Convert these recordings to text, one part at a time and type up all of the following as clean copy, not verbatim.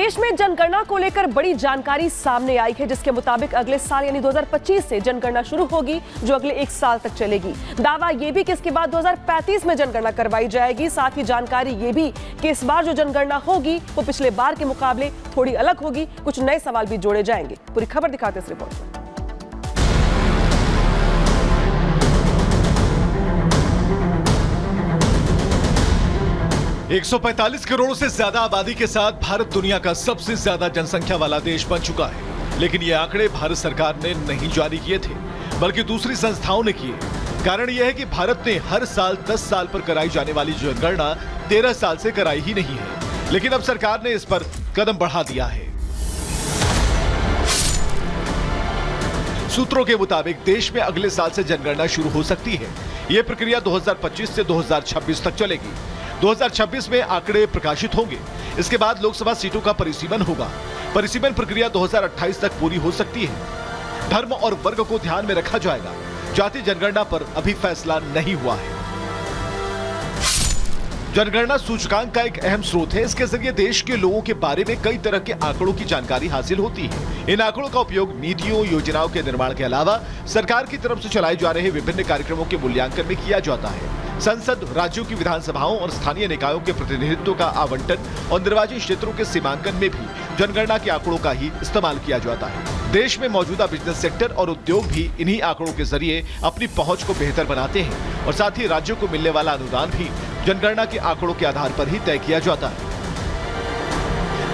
देश में जनगणना को लेकर बड़ी जानकारी सामने आई है, जिसके मुताबिक अगले साल यानी 2025 से जनगणना शुरू होगी, जो अगले 1 साल तक चलेगी। दावा यह भी कि इसके बाद 2035 में जनगणना करवाई जाएगी। साथ ही जानकारी ये भी कि इस बार जो जनगणना होगी वो पिछले बार के मुकाबले थोड़ी अलग होगी। कुछ नए सवाल भी जोड़े जाएंगे। पूरी खबर दिखाते इस रिपोर्ट में। 145 करोड़ से ज्यादा आबादी के साथ भारत दुनिया का सबसे ज्यादा जनसंख्या वाला देश बन चुका है। लेकिन ये आंकड़े भारत सरकार ने नहीं जारी किए थे, बल्कि दूसरी संस्थाओं ने किए। कारण यह है कि भारत ने हर साल 10 साल पर कराई जाने वाली जनगणना 13 साल से कराई ही नहीं है। लेकिन अब सरकार ने इस पर कदम बढ़ा दिया है। सूत्रों के मुताबिक देश में अगले साल से जनगणना शुरू हो सकती है। यह प्रक्रिया 2025 से 2026 तक चलेगी। 2026 में आंकड़े प्रकाशित होंगे। इसके बाद लोकसभा सीटों का परिसीमन होगा। परिसीमन प्रक्रिया 2028 तक पूरी हो सकती है। धर्म और वर्ग को ध्यान में रखा जाएगा। जाति जनगणना पर अभी फैसला नहीं हुआ है। जनगणना सूचकांक का एक अहम स्रोत है। इसके जरिए देश के लोगों के बारे में कई तरह के आंकड़ों की जानकारी हासिल होती है। इन आंकड़ों का उपयोग नीतियों, योजनाओं के निर्माण के अलावा सरकार की तरफ से चलाए जा रहे विभिन्न कार्यक्रमों के मूल्यांकन में किया जाता है। संसद, राज्यों की विधानसभाओं और स्थानीय निकायों के प्रतिनिधित्व का आवंटन और निर्वाचन क्षेत्रों के सीमांकन में भी जनगणना के आंकड़ों का ही इस्तेमाल किया जाता है। देश में मौजूदा बिजनेस सेक्टर और उद्योग भी इन्हीं आंकड़ों के जरिए अपनी पहुंच को बेहतर बनाते हैं और साथ ही राज्यों को मिलने वाला अनुदान भी जनगणना के आंकड़ों के आधार पर ही तय किया जाता है।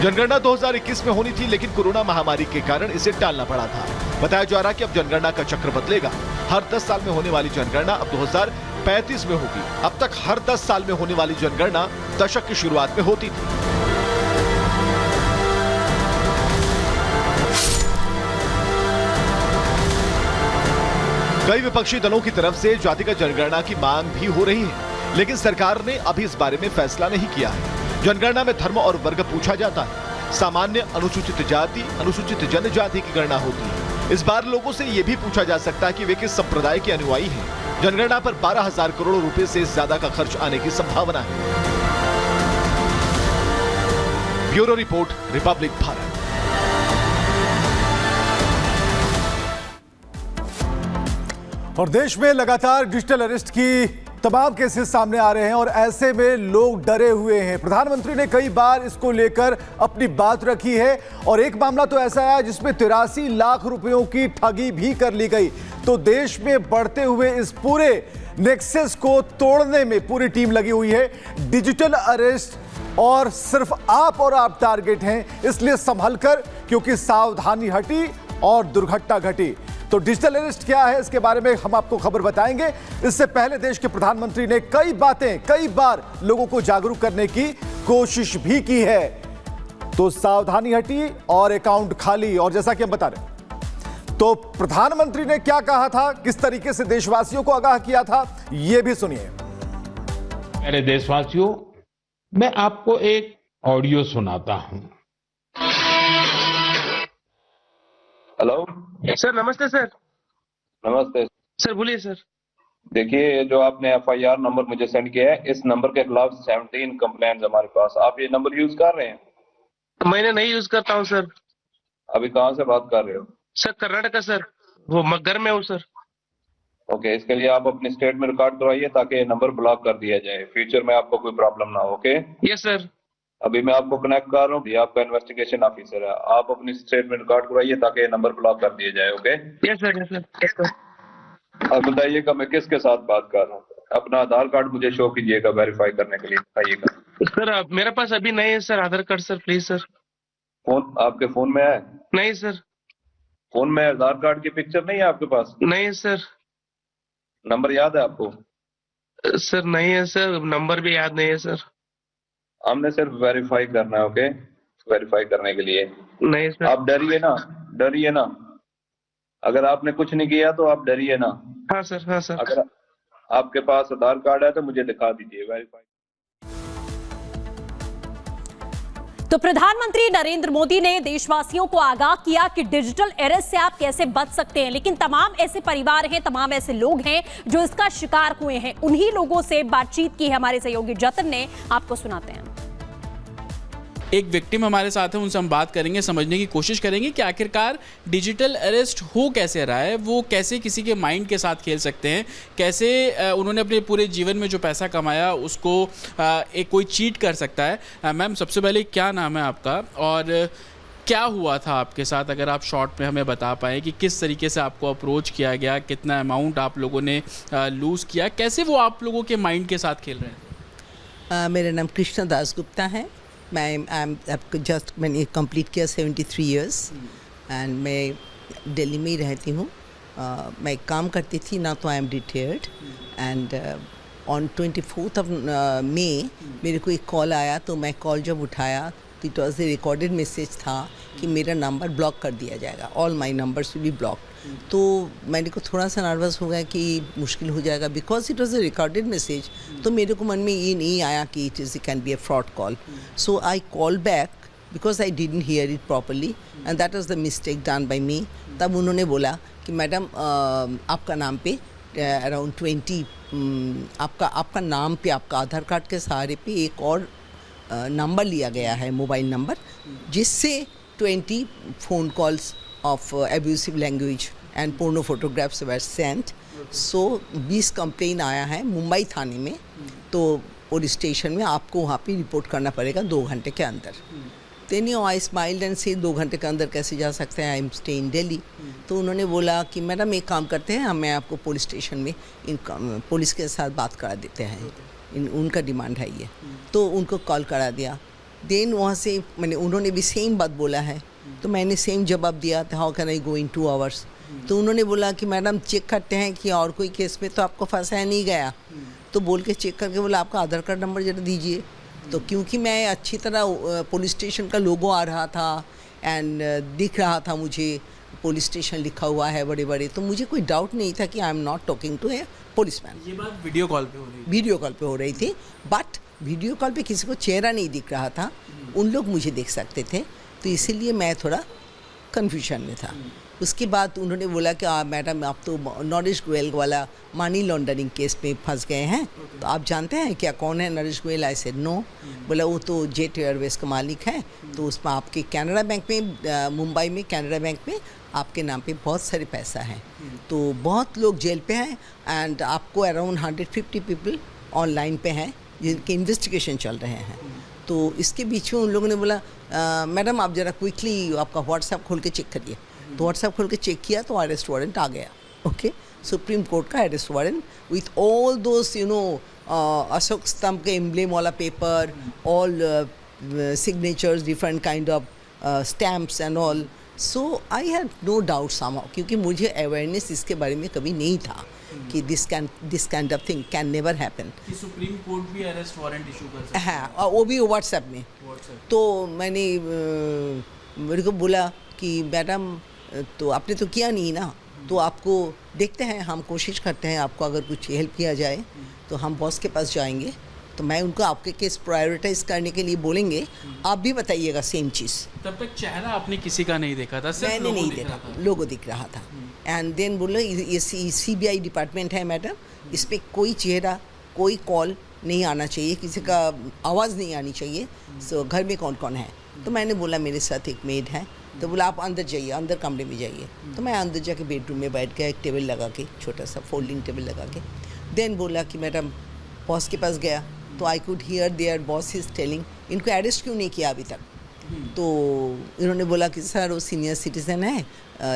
जनगणना 2021 में होनी थी, लेकिन कोरोना महामारी के कारण इसे टालना पड़ा था। बताया जा रहा है कि अब जनगणना का चक्र बदलेगा। हर 10 साल में होने वाली जनगणना अब 2035 में होगी। अब तक हर 10 साल में होने वाली जनगणना दशक की शुरुआत में होती थी। कई विपक्षी दलों की तरफ से जातिगत जनगणना की मांग भी हो रही है, लेकिन सरकार ने अभी इस बारे में फैसला नहीं किया है। जनगणना में धर्म और वर्ग पूछा जाता है। सामान्य, अनुसूचित जाति, अनुसूचित जनजाति की गणना होती है। इस बार लोगों से यह भी पूछा जा सकता है कि वे किस संप्रदाय के अनुयायी हैं। जनगणना पर 12,000 करोड़ रुपए से ज्यादा का खर्च आने की संभावना है। Bureau report, Republic Bharat. और देश में लगातार डिजिटल अरेस्ट की तमाम केसेस सामने आ रहे हैं और ऐसे में लोग डरे हुए हैं। प्रधानमंत्री ने कई बार इसको लेकर अपनी बात रखी है और एक मामला तो ऐसा है जिसमें 83 लाख रुपयों की ठगी भी कर ली गई। तो देश में बढ़ते हुए इस पूरे नेक्सस को तोड़ने में पूरी टीम लगी हुई है। डिजिटल अरेस्ट और सिर्फ आप और आप टारगेट हैं, इसलिए संभल कर, क्योंकि सावधानी हटी और दुर्घटना घटी। तो डिजिटल अरेस्ट क्या है, इसके बारे में हम आपको खबर बताएंगे। इससे पहले देश के प्रधानमंत्री ने कई बार लोगों को जागरूक करने की कोशिश भी की है। तो सावधानी हटी और अकाउंट खाली। और जैसा कि हम बता रहे, तो प्रधानमंत्री ने क्या कहा था, किस तरीके से देशवासियों को आगाह किया था, यह भी सुनिए। मेरे देशवासियों, मैं आपको एक ऑडियो सुनाता हूं। हेलो सर, नमस्ते सर। नमस्ते सर, बोलिए सर। देखिए, जो आपने FIR नंबर मुझे सेंड किया है, इस नंबर के खिलाफ 17 कंप्लेंट्स हमारे पास। आप ये नंबर यूज कर रहे हैं? मैंने नहीं यूज करता हूँ सर। अभी कहाँ से बात कर रहे हो? Sir, Karnataka sir. वो घर में हूँ सर। ओके, इसके लिए आप अपनी स्टेट में रिकॉर्ड करवाइए ताकि ये नंबर ब्लॉक कर दिया जाए, फ्यूचर में आपको कोई प्रॉब्लम ना हो। ओके? Yes sir. अभी मैं आपको कनेक्ट कर रहा हूँ, ये आपका इन्वेस्टिगेशन ऑफिसर है। आप अपनी स्टेट में रिकॉर्ड करवाइए ताकि ये नंबर ब्लॉक कर दिया जाए। Okay? Yes sir, yes sir, yes sir. अब बताइएगा मैं किसके साथ बात कर रहा हूँ। अपना आधार कार्ड मुझे शो कीजिएगा वेरीफाई करने के लिए, बताइएगा। सर, मेरे पास अभी नहीं है sir Aadhaar card sir, please sir. Phone आपके फोन में है? नहीं सर। फोन में आधार कार्ड की पिक्चर नहीं है आपके पास? नहीं सर। नंबर याद है आपको? सर नहीं है सर, नंबर भी याद नहीं है सर। हमने सिर्फ वेरीफाई करना है। ओके? वेरीफाई करने के लिए। नहीं सर। आप डरिए ना, डरिए ना। अगर आपने कुछ नहीं किया तो आप डरिए ना। हाँ सर, हाँ सर। अगर आपके पास आधार कार्ड है तो मुझे दिखा दीजिए, वेरीफाई। तो प्रधानमंत्री नरेंद्र मोदी ने देशवासियों को आगाह किया कि डिजिटल अरेस्ट से आप कैसे बच सकते हैं। लेकिन तमाम ऐसे परिवार हैं, तमाम ऐसे लोग हैं जो इसका शिकार हुए हैं। उन्हीं लोगों से बातचीत की है हमारे सहयोगी जतन ने, आपको सुनाते हैं। एक विक्टिम हमारे साथ है, उनसे हम बात करेंगे, समझने की कोशिश करेंगे कि आखिरकार डिजिटल अरेस्ट हो कैसे रहा है, वो कैसे किसी के माइंड के साथ खेल सकते हैं, कैसे उन्होंने अपने पूरे जीवन में जो पैसा कमाया उसको एक कोई चीट कर सकता है। मैम, सबसे पहले क्या नाम है आपका और क्या हुआ था आपके साथ, अगर आप शॉर्ट में हमें बता पाएँ कि किस तरीके से आपको अप्रोच किया गया, कितना अमाउंट आप लोगों ने लूज़ किया, कैसे वो आप लोगों के माइंड के साथ खेल रहे हैं? मेरा नाम कृष्णा दास गुप्ता है। मैंने कंप्लीट किया 73 इयर्स एंड मैं दिल्ली में ही रहती हूँ। मैं काम करती थी ना, तो I am retired and on 24 मई मेरे को एक कॉल आया। तो मैं कॉल जब उठाया तो it was a recorded message था कि मेरा नंबर ब्लॉक कर दिया जाएगा, all my numbers will be block. तो मैंने को थोड़ा सा नर्वस हो गया कि मुश्किल हो जाएगा, because it was a recorded message. तो मेरे को मन में ये नहीं आया कि it is can be a fraud call. So I call back because I didn't hear it properly and that was the mistake done by me. तब उन्होंने बोला कि मैडम आपका नाम पे अराउंड 20 आपका नाम पे, आपका आधार कार्ड के सहारे पे एक और नंबर लिया गया है, मोबाइल नंबर, जिससे 20 phone calls of abusive language and porno photographs were sent. So 20 complain आया है मुंबई थाने में। तो पुलिस स्टेशन में आपको वहाँ पे रिपोर्ट करना पड़ेगा 2 घंटे के अंदर। Then you I smiled and say 2 घंटे के अंदर कैसे जा सकते हैं, I am stay in Delhi. तो उन्होंने बोला कि मैडम एक काम करते हैं, मैं आपको पुलिस स्टेशन में पुलिस के साथ बात करा देते हैं, उनका डिमांड है ये। तो उनको कॉल करा दिया। देन वहाँ से उन्होंने भी सेम बात बोला है, तो मैंने सेम जवाब दिया था, how can I go in 2 hours. तो उन्होंने बोला कि मैडम चेक करते हैं कि और कोई केस में तो आपको फंसाया नहीं गया। तो बोल के चेक करके बोला आपका आधार कार्ड नंबर जरा दीजिए। तो क्योंकि मैं अच्छी तरह पुलिस स्टेशन का लोगो आ रहा था एंड दिख रहा था मुझे, पुलिस स्टेशन लिखा हुआ है बड़े बड़े, तो मुझे कोई डाउट नहीं था कि I am not talking to a policeman. ये बात वीडियो कॉल पे हो रही थी? वीडियो कॉल पे हो रही थी, बट वीडियो कॉल पे किसी को चेहरा नहीं दिख रहा था, उन लोग मुझे देख सकते थे, तो इसीलिए मैं थोड़ा कन्फ्यूजन में था। उसके बाद उन्होंने बोला कि मैडम आप तो नरेश गोयल वाला मनी लॉन्ड्रिंग केस में फंस गए हैं, तो आप जानते हैं क्या कौन है Naresh Goyal? I said no. बोला वो तो जेट एयरवेज का मालिक है, तो उसमें आपके कैनरा बैंक में, मुंबई में कैनरा बैंक में आपके नाम पे बहुत सारे पैसा है, तो बहुत लोग जेल पे हैं एंड आपको अराउंड 150 पीपल ऑनलाइन पे हैं जिनके इन्वेस्टिगेशन चल रहे हैं। तो इसके बीच में उन लोगों ने बोला मैडम आप ज़रा क्विकली आपका व्हाट्सएप खोल के चेक करिए। तो व्हाट्सएप खोल के चेक किया तो अरेस्ट वारंट आ गया। ओके, सुप्रीम कोर्ट का arrest warrant with all those Ashok Stambh के एम्ब्लेम वाला paper, all signatures, different kind of stamps and all. So I had no doubt somehow, क्योंकि मुझे अवेयरनेस इसके बारे में कभी नहीं था कि this kind of thing can never happen. Supreme court भी अरेस्ट वारंट इशू कर सकता है? हाँ, वो भी व्हाट्सएप में। तो मैंने मेरे को बोला कि मैडम तो आपने तो किया नहीं ना, तो आपको देखते हैं, हम कोशिश करते हैं आपको अगर कुछ हेल्प किया जाए तो हम बॉस के पास जाएंगे, तो मैं उनको आपके केस प्रायोरिटाइज करने के लिए बोलेंगे, आप भी बताइएगा सेम चीज़। तब तक चेहरा आपने किसी का नहीं देखा था? सिर्फ मैंने नहीं देखा, लोगो दिख रहा था। एंड देन बोलो ये CBI डिपार्टमेंट है मैडम, इस पर कोई चेहरा, कोई कॉल नहीं आना चाहिए, किसी का आवाज़ नहीं आनी चाहिए। सो घर में कौन कौन है? तो मैंने बोला मेरे साथ एक मेड है। तो बोला आप अंदर जाइए, अंदर कमरे में जाइए। तो मैं अंदर जाके बेडरूम में बैठ गया, एक टेबल लगा के, छोटा सा फोल्डिंग टेबल लगा के। देन बोला कि मैडम बॉस के पास गया, तो I could hear there boss is telling इनको अरेस्ट क्यों नहीं किया अभी तक। तो इन्होंने बोला कि सर वो सीनियर सिटीज़न है,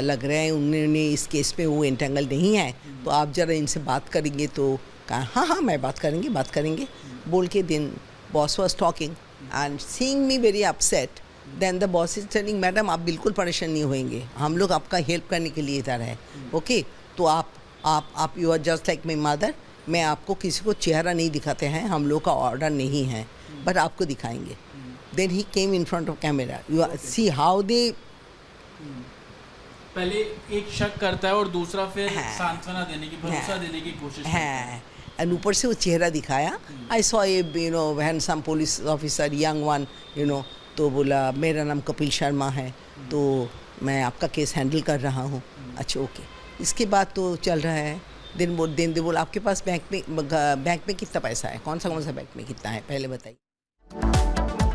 लग रहा है उन्होंने इस केस में वो एंटेंगल नहीं है, तो आप ज़रा इनसे बात करेंगे। तो कहा हाँ मैं बात करेंगे बोल के। Then boss was talking and seeing me very upset. Then the boss is telling madam आप बिल्कुल परेशान नहीं होंगे, हम लोग आपका हेल्प करने के लिए इधर है। ओके, तो आप you are just like my mother, मैं आपको किसी को चेहरा नहीं दिखाते हैं, हम लोग का ऑर्डर नहीं है, बट आपको दिखाएंगे। Then he came in front of camera, you see how they पहले एक शक करता है और दूसरा फिर सांत्वना देने की, भरोसा देने की कोशिश है, एंड ऊपर से वो चेहरा दिखाया। I saw a handsome police officer, young one, तो बोला मेरा नाम कपिल शर्मा है, तो मैं आपका केस हैंडल कर रहा हूँ। अच्छा ओके। इसके बाद तो चल रहा है। दिन बोल आपके पास बैंक में कितना पैसा है, कौन सा बैंक में कितना है पहले बताइए।